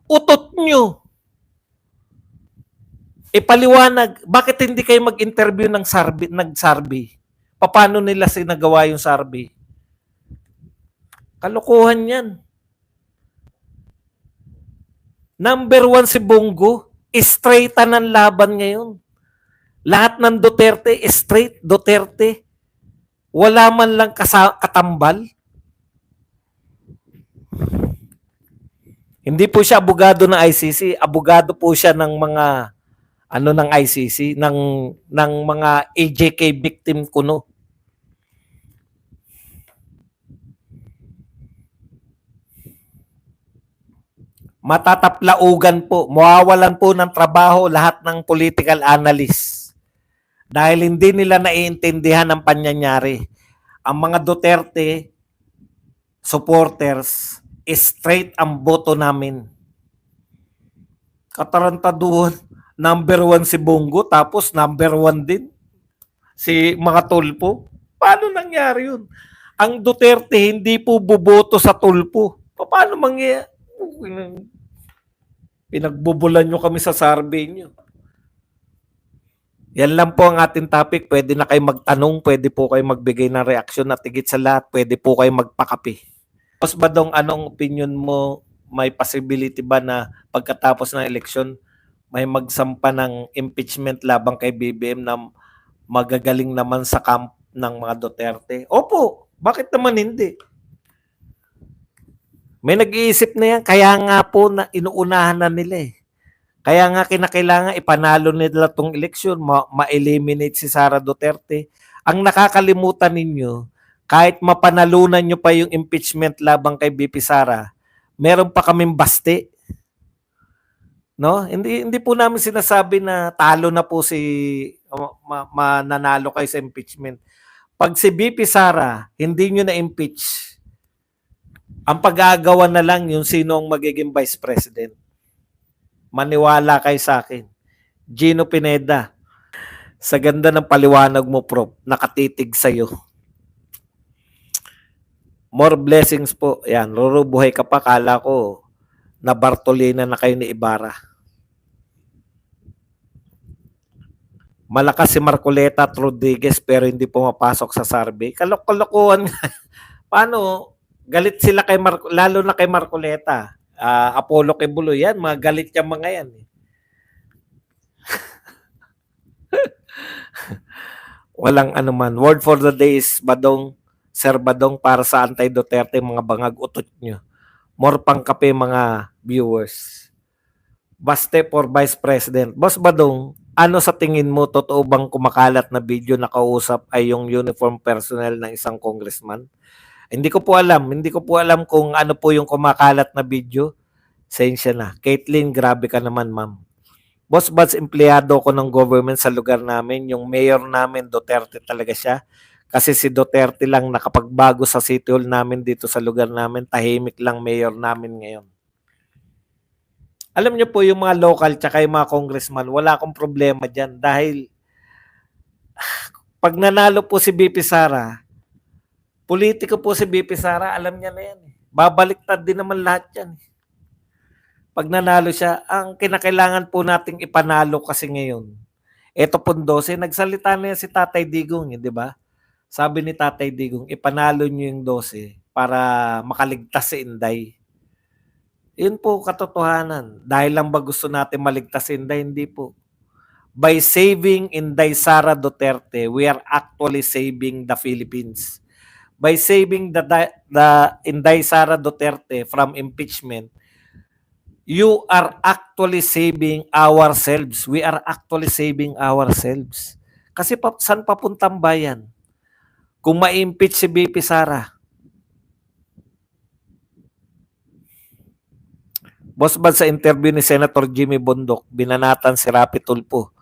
Utot nyo. Ipaliwanag, bakit hindi kayo mag-interview ng nag-survey? Paano nila sinagawa yung survey? Kalokohan yan. Number one si Bongo, straightan ng laban ngayon. Lahat ng Duterte, straight Duterte. Wala man lang katambal. Hindi po siya abogado ng ICC, abogado po siya ng mga ng ICC, ng mga AJK victim kuno. Matataplaugan po, mawawalan po ng trabaho lahat ng political analysts dahil hindi nila naiintindihan ang panyanyari. Ang mga Duterte supporters, straight ang boto namin. Katarantaduhan, number one si Bongo, tapos number one din si mga Tulpo. Paano nangyari yun? Ang Duterte hindi po buboto sa Tulpo. Paano mangyari? Pinagbubulan nyo kami sa survey nyo. Yan lang po ang ating topic. Pwede na kayo magtanong, pwede po kayo magbigay ng reaksyon at higit sa lahat, pwede po kayo magpakape. Boss Badong, anong opinion mo? May possibility ba na pagkatapos ng eleksyon, may magsampa ng impeachment labang kay BBM na magagaling naman sa camp ng mga Duterte? Opo, bakit naman hindi? May nag-iisip na yan, kaya nga po na inuunahan na nila eh. Kaya nga kinakailangan ipanalo nila tong eleksyon, ma-eliminate si Sara Duterte. Ang nakakalimutan ninyo, kahit mapanalunan nyo pa yung impeachment labang kay BP Sara, meron pa kaming baste. No? Hindi po namin sinasabi na talo na po si mananalo kayo sa impeachment. Pag si BP Sara, hindi nyo na-impeach, ang pag-aagawan na lang yung sino ang magiging vice president. Maniwala kayo sa akin. Gino Pineda, sa ganda ng paliwanag mo, Prof, nakatitig sa'yo. More blessings po. Yan, rurubuhay ka pa. Kala ko na Bartolina na kayo ni Ibarra. Malakas si Marcoleta at Rodriguez pero hindi pumapasok sa survey. Kalok-kalokohan nga. Paano? Galit sila kay lalo na kay Marcoleta. Apollo Kibuloy yan. Mga galit yung mga yan. Walang anuman. Word for the day is Badong, Sir Badong, para sa anti-Duterte mga bangag utot nyo. More pangkape mga viewers. Baste for Vice President. Boss Badong, ano sa tingin mo, totoo bang kumakalat na video na kausap ay yung uniform personnel ng isang congressman? Hindi ko po alam. Hindi ko po alam kung ano po yung kumakalat na video. Sensya na. Caitlyn, grabe ka naman, ma'am. Boss Buds, empleyado ko ng government sa lugar namin. Yung mayor namin, Duterte talaga siya. Kasi si Duterte lang nakapagbago sa city hall namin dito sa lugar namin. Tahimik lang mayor namin ngayon. Alam niyo po, yung mga local tsaka yung mga congressman, wala akong problema dyan. Dahil pag nanalo po si BP Sara, politiko po si BP Sara, alam niya na yan. Babaliktad din naman lahat yan. Pag nanalo siya, ang kinakailangan po nating ipanalo kasi ngayon, eto po 12, nagsalita na yan si Tatay Digong, di ba? Sabi ni Tatay Digong, ipanalo niyo yung 12 para makaligtas si Inday. Yun po katotohanan. Dahil lang ba gusto natin maligtas si Inday? Hindi po. By saving Inday Sara Duterte, we are actually saving the Philippines. By saving the Inday Sara Duterte from impeachment, you are actually saving ourselves. We are actually saving ourselves. Kasi saan papuntang bayan? Kung ma-impeach si BP Sara. Boss Bad, sa interview ni Senator Jimmy Bondok, binanatan si Rapi Tulfo.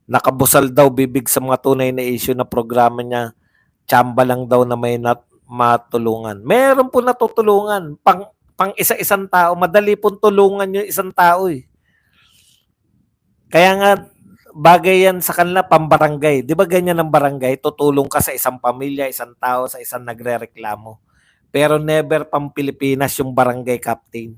Nakabusal daw bibig sa mga tunay na issue na programa niya. Tsamba lang daw na may matulungan. Meron po natutulungan. Pang isa-isang tao. Madali pong tulungan yung isang tao eh. Kaya nga, bagay yan sa kanila pambarangay. Di ba ganyan ang barangay? Tutulong ka sa isang pamilya, isang tao, sa isang nagre-reklamo. Pero never pang Pilipinas yung barangay captain.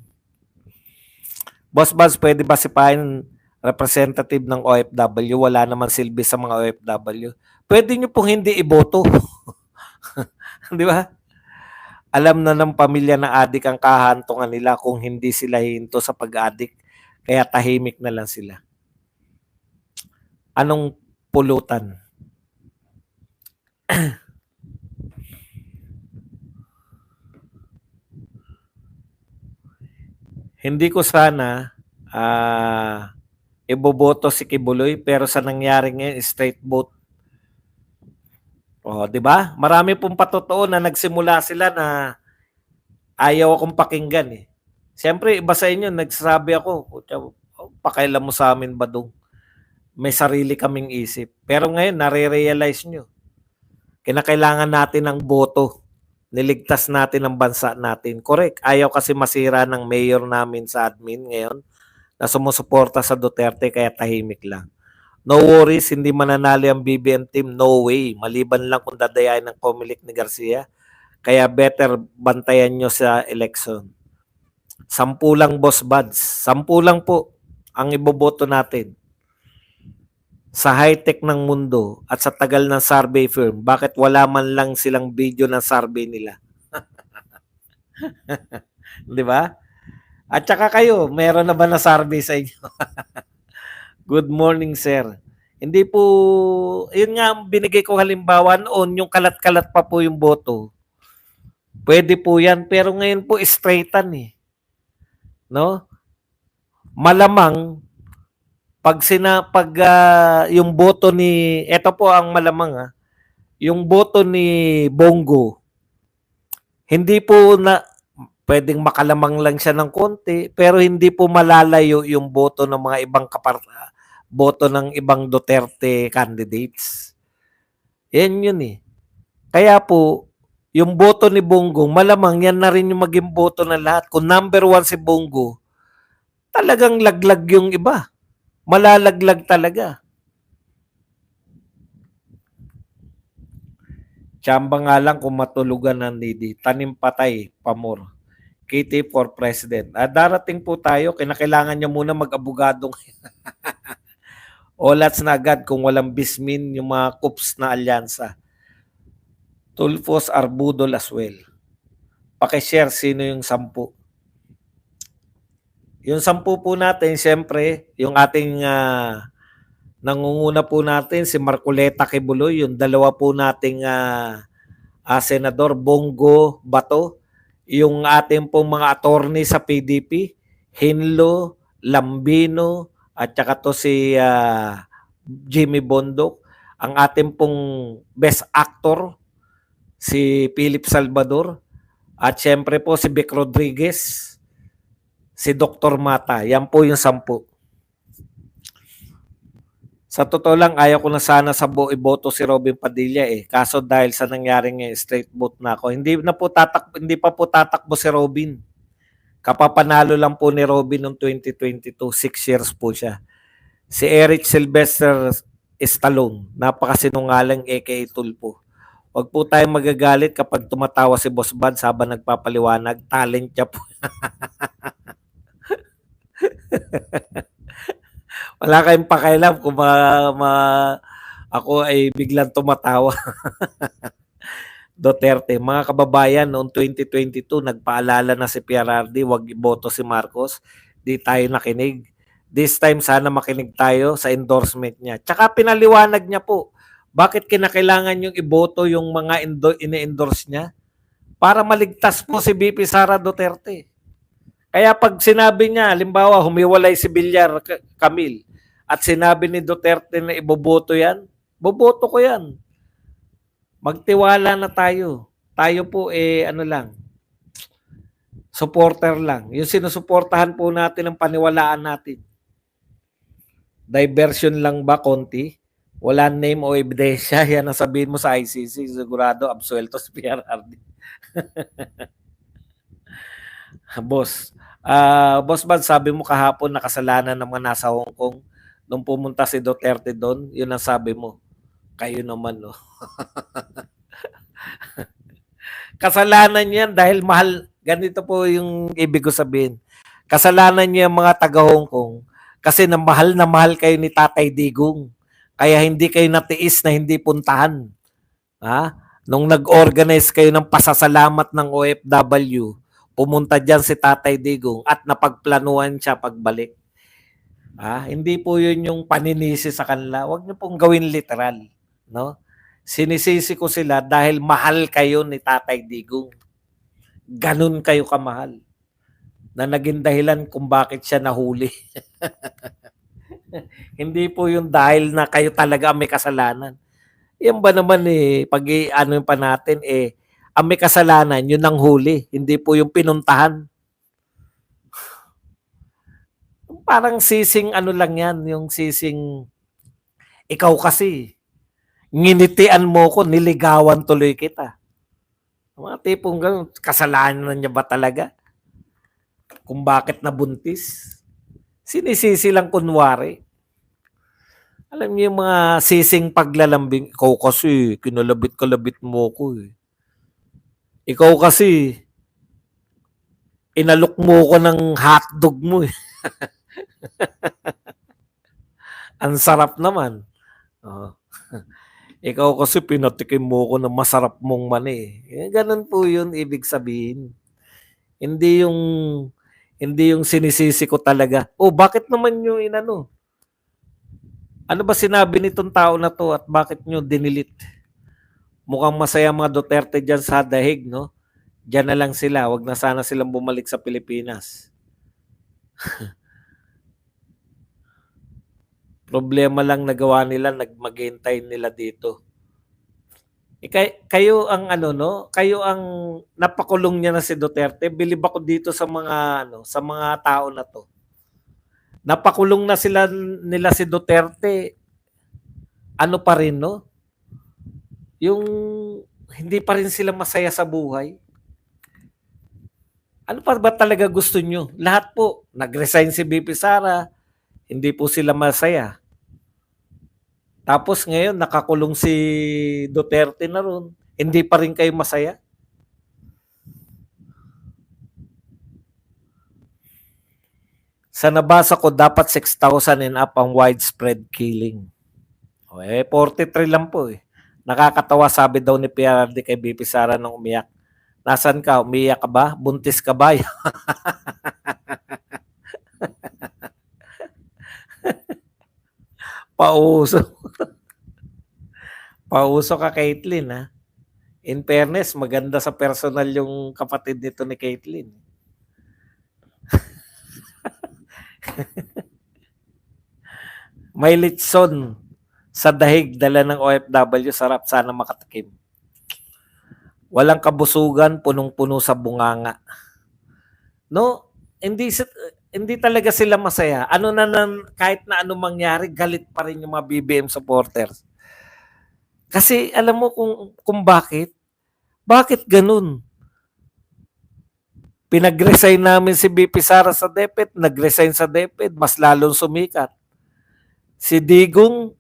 Boss Buzz, pwede ba sipahin representative ng OFW? Wala naman silbi sa mga OFW. Pwede nyo pong hindi iboto. Di ba? Alam na ng pamilya na adik ang kahantungan nila kung hindi sila hinto sa pag-adik. Kaya tahimik na lang sila. Anong pulutan? Hindi ko sana iboboto si Kibuloy pero sa nangyari ngayon straight vote. Oh, 'di ba? Marami pong patotoo na nagsimula sila na ayaw akong pakinggan eh. Siyempre, iba sa inyo, nagsasabi ako, pakailan mo sa amin ba dong? May sarili kaming isip. Pero ngayon, nare-realize nyo, kinakailangan natin ng boto. Niligtas natin ang bansa natin. Correct. Ayaw kasi masira ng mayor namin sa admin ngayon na sumusuporta sa Duterte kaya tahimik lang. No worries, hindi mananalo ang BBM team. No way. Maliban lang kung dadayain ng Comelec ni Garcia. Kaya better bantayan nyo sa election. 10 lang, Boss Buds. 10 lang po ang iboboto natin. Sa high-tech ng mundo at sa tagal ng survey firm, bakit wala man lang silang video ng survey nila? Di ba? At saka kayo, meron na ba na survey sa inyo? Good morning, sir. Hindi po, yun nga binigay ko halimbawa noon, yung kalat-kalat pa po yung boto. Pwede po yan, pero ngayon po straightan eh. No? Malamang yung boto ni eto po ang malamang yung boto ni Bongo hindi po na pwedeng makalamang lang siya ng konti pero hindi po malalayo yung boto ng mga ibang boto ng ibang Duterte candidates. Yan yun eh. Kaya po yung boto ni Bongo malamang yan na rin yung maging boto ng lahat. Kung number 1 si Bongo, talagang laglag yung iba. Malalaglag talaga. Tsamba nga lang kung matulugan ng Nidi. Tanim patay, pamor. KT for President. Darating po tayo, kinakailangan niya muna mag-abogadong. Olats na agad kung walang bismin yung mga coups na alyansa. Tulfos Arbudol as well. Pakishare sino yung 10. Yung 10 po natin, siyempre, yung ating nangunguna po natin, si Marcoleta Kibuloy, yung dalawa po nating Senador Bongo Bato, yung ating pong mga attorney sa PDP, Hinlo, Lambino, at saka to si Jimmy Bondok, ang ating pong best actor, si Philip Salvador, at siyempre po si Vic Rodriguez, si Dr. Mata. Yan po yung 10. Sa totoo lang, ayaw ko na sana sa iboto si Robin Padilla eh. Kaso dahil sa nangyaring straight vote na ako, hindi pa po tatakbo si Robin. Kapapanalo lang po ni Robin noong 2022, 6 years po siya. Si Eric Sylvester Stallone, napakasinungaling aka Tulpo. Huwag po tayong magagalit kapag tumatawa si Boss Bad habang nagpapaliwanag. Talent niya po. Wala kayong pakialam kung ako ay biglang tumatawa. Duterte, mga kababayan, noong 2022, nagpaalala na si PRRD, wag iboto si Marcos. Di tayo nakinig. This time, sana makinig tayo sa endorsement niya. Tsaka pinaliwanag niya po, bakit kinakailangan yung iboto yung mga ine-endorse niya? Para maligtas po si BP Sara Duterte. Kaya pag sinabi niya, halimbawa, humiwalay si Villar Camille, at sinabi ni Duterte na iboboto yan, boboto ko yan. Magtiwala na tayo. Tayo po supporter lang. Yung sinusuportahan po natin ang paniwalaan natin. Diversion lang ba konti? Wala name o ebidensya. Yan ang sabihin mo sa ICC. Sigurado, absuelto si PRRD. Boss. Boss Bad, sabi mo kahapon nakasalanan ng mga nasa Hong Kong. Nung pumunta si Duterte doon, yun ang sabi mo. Kayo naman, no? Kasalanan yan dahil mahal. Ganito po yung ibig ko sabihin. Kasalanan niyo yung mga taga Hong Kong kasi na mahal kayo ni Tatay Digong. Kaya hindi kayo natiis na hindi puntahan. Ha? Nung nag-organize kayo ng pasasalamat ng OFW, pumunta dyan si Tatay Digong at napagplanuhan siya pagbalik. Hindi po yun yung paninisi sa kanila. Huwag niyo pong gawin literal. No? Sinisisi ko sila dahil mahal kayo ni Tatay Digong. Ganun kayo kamahal. Na naging dahilan kung bakit siya nahuli. Hindi po yung dahil na kayo talaga may kasalanan. Yan ba naman pag ano pa natin ang may kasalanan, yun ang huli. Hindi po yung pinuntahan. Parang sising ano lang yan, yung sising ikaw kasi. Nginitian mo ko, niligawan tuloy kita. Mga tipong gano'n, kasalanan niya ba talaga? Kung bakit nabuntis? Sinisisi lang kunwari. Alam niyo yung mga sising paglalambing, ikaw kasi, kinalabit-kalabit mo ko eh. Ikaw kasi, inalok mo ko ng hotdog mo eh. Ang sarap naman. Oh. Ikaw kasi pinatikim mo ko ng masarap mong mani. Ganun po yun ibig sabihin. Hindi yung sinisisi ko talaga. Bakit naman yung inano? Ano ba sinabi nitong tao na to at bakit nyo dinilit? Mukhang masaya mga Duterte dyan sa dahig, no? Diyan na lang sila. Wag na sana silang bumalik sa Pilipinas. Problema lang nagawa nila, maghintay nila dito. Kayo ang kayo ang napakulong niya na si Duterte. Bilib ako dito sa mga sa mga tao na to. Napakulong na nila si Duterte. Ano pa rin, no? Yung hindi pa rin sila masaya sa buhay. Ano pa ba talaga gusto nyo? Lahat po, nag-resign si BP Sara, hindi po sila masaya. Tapos ngayon, nakakulong si Duterte na ron, hindi pa rin kayo masaya? Sa nabasa ko, dapat 6,000 and up ang widespread killing. 43 lang po eh. Nakakatawa, sabi daw ni PRD kay BP Sara nung umiyak. Nasaan ka? Umiyak ka ba? Buntis ka ba? Pauso. Pauso ka, Caitlyn, ha? In fairness, maganda sa personal yung kapatid nito ni Caitlyn. May litson sa dahig, dala ng OFW, sarap, sana makatikim. Walang kabusugan, punong-puno sa bunganga. No, hindi talaga sila masaya. Kahit na ano mangyari, galit pa rin yung mga BBM supporters. Kasi alam mo kung bakit? Bakit ganun? Pinag-resign namin si BP Sara sa DepEd, nag-resign sa DepEd, mas lalong sumikat. Si Digong,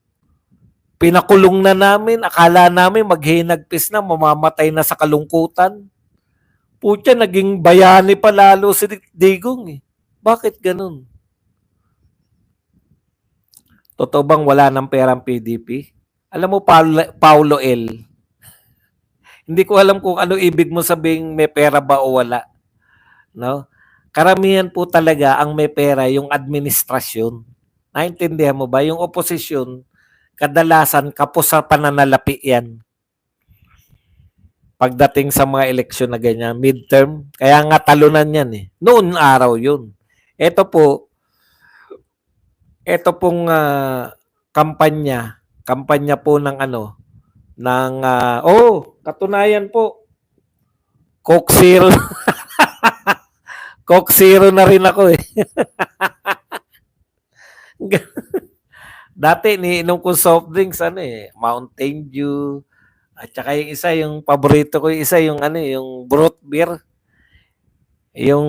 pinakulong na namin, akala namin maghinagpis na, mamamatay na sa kalungkutan. Putya, naging bayani pa lalo si Digong eh. Bakit ganun? Totoo bang wala ng perang PDP? Alam mo, Paulo L., hindi ko alam kung ano ibig mo sabing may pera ba o wala. No? Karamihan po talaga ang may pera yung administrasyon. Naintindihan mo ba? Yung oposisyon, kadalasan kapos sa pananalapi yan. Pagdating sa mga eleksyon na ganyan, midterm, kaya nga talunan yan eh. Noon araw yun. Ito pong kampanya po ng katunayan po, Coke Zero. Coke Zero na rin ako eh. Dati iniinom ko soft drinks Mountain Dew. At saka yung isa, yung paborito ko yung yung root beer. Yung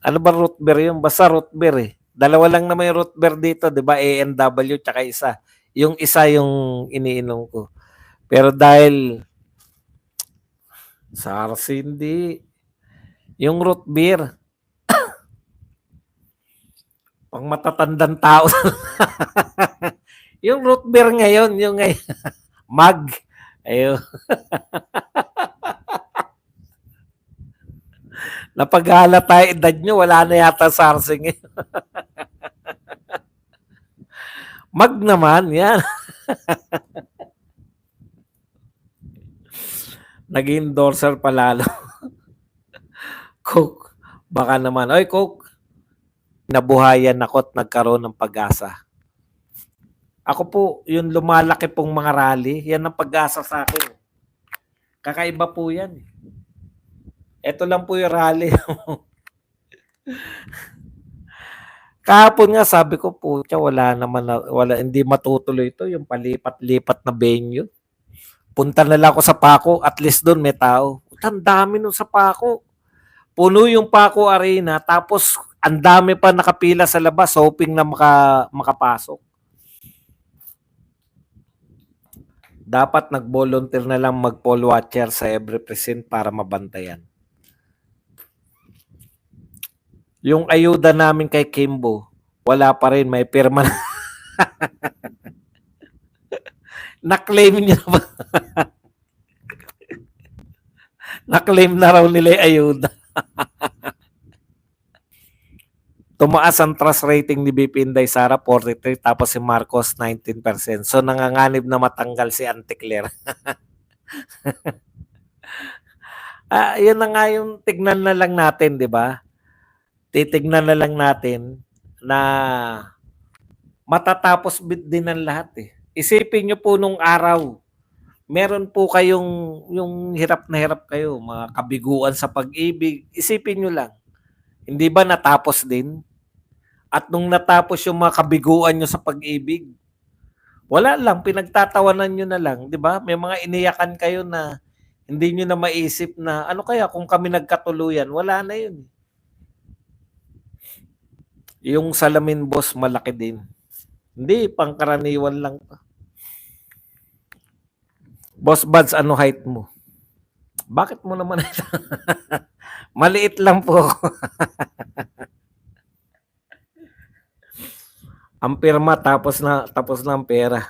ano ba root beer yung basta root beer eh. Dalawa lang naman yung root beer dito, 'di ba? A&W tsaka isa. Yung isa yung iniinom ko. Pero dahil SARS hindi yung root beer Pang matatandang tao. Yung root beer ngayon, yung ngayon, mag. Ayun. Napaghalata edad nyo, wala na yata sarsing. Mag naman, yan. Naging endorser pa lalo. Coke. Baka naman, oy Coke, nabuhayan ako at nagkaroon ng pag-asa. Ako po, yung lumalaki pong mga rally, yan ang pag-asa sa akin. Kakaiba po yan. Ito lang po yung rally. Kahapon nga sabi ko, putya, wala naman, wala, hindi matutuloy ito, yung palipat-lipat na venue. Punta na lang ako sa Paco, at least doon may tao. Ang dami nun sa Paco. Puno yung Paco Arena, tapos ang dami pa nakapila sa labas, hoping na makapasok. Dapat nag-volunteer na lang mag-poll watcher sa every precinct para mabantayan. Yung ayuda namin kay Kimbo, wala pa rin, may pirma na. Na-claim niya ba? Na-claim na raw nila yung ayuda. Tumaas ang trust rating ni BP Inday Sara 43 tapos si Marcos 19%. So nanganganib na matanggal si Auntie Claire. Yun na nga yung tignan na lang natin, di ba? Titignan na lang natin na matatapos din ang lahat eh. Isipin nyo po nung araw, meron po kayong yung hirap na hirap kayo, mga kabiguan sa pag-ibig. Isipin nyo lang, hindi ba natapos din? At nung natapos yung mga kabiguan nyo sa pag-ibig, wala lang, pinagtatawanan nyo na lang, di ba? May mga iniyakan kayo na hindi nyo na maisip na, ano kaya kung kami nagkatuluyan, wala na yun. Yung salamin boss, malaki din. Hindi, pangkaraniwan lang. Boss Buds, ano height mo? Bakit mo naman ito? Maliit lang po ako. Ang pirma tapos na ang pera.